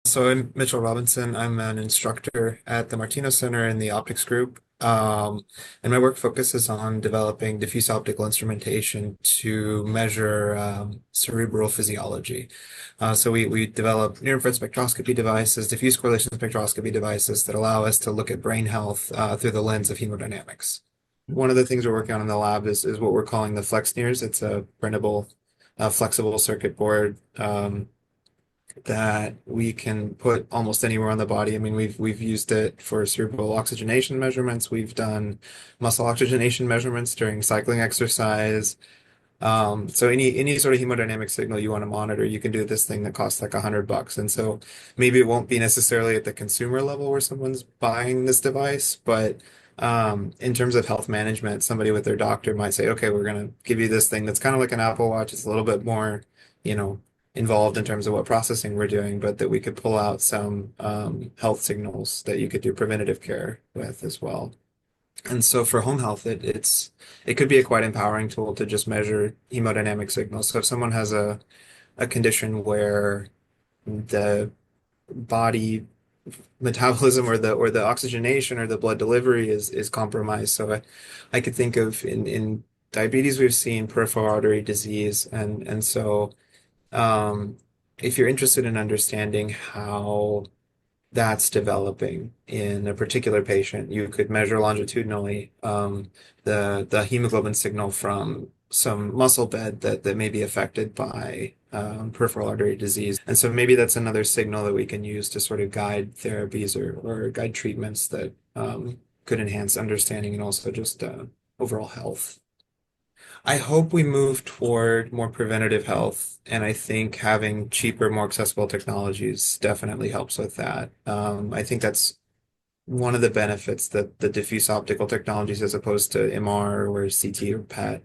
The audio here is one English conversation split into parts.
So I'm Mitchell Robinson. I'm an instructor at the Martinos Center in the optics group. And my work focuses on developing diffuse optical instrumentation to measure cerebral physiology. So we develop near-infrared spectroscopy devices, diffuse correlation spectroscopy devices that allow us to look at brain health through the lens of hemodynamics. One of the things we're working on in the lab is what we're calling the FlexNIRS. It's a printable, flexible circuit board. That we can put almost anywhere on the body. I mean, we've used it for cerebral oxygenation measurements. We've done muscle oxygenation measurements during cycling exercise. So any sort of hemodynamic signal you want to monitor, you can do this thing that costs like $100. And so maybe it won't be necessarily at the consumer level where someone's buying this device, but in terms of health management, somebody with their doctor might say, okay, we're going to give you this thing that's kind of like an Apple Watch. It's a little bit more, you know, involved in terms of what processing we're doing, but that we could pull out some health signals that you could do preventative care with as well. And so for home health, it could be a quite empowering tool to just measure hemodynamic signals. So if someone has a condition where the body metabolism or the oxygenation or the blood delivery is compromised. So I could think of in diabetes we've seen peripheral artery disease, and so if you're interested in understanding how that's developing in a particular patient, you could measure longitudinally the hemoglobin signal from some muscle bed that may be affected by peripheral artery disease. And so maybe that's another signal that we can use to sort of guide therapies or guide treatments that could enhance understanding and also just overall health. I hope we move toward more preventative health, and I think having cheaper, more accessible technologies definitely helps with that. I think that's one of the benefits that the diffuse optical technologies, as opposed to MR or CT or PET,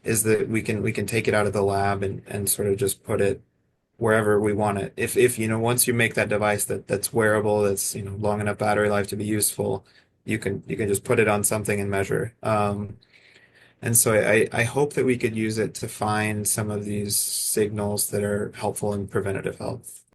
is that we can take it out of the lab and sort of just put it wherever we want it. If once you make that device that's wearable, that's long enough battery life to be useful, you can just put it on something and measure. And so I hope that we could use it to find some of these signals that are helpful in preventative health.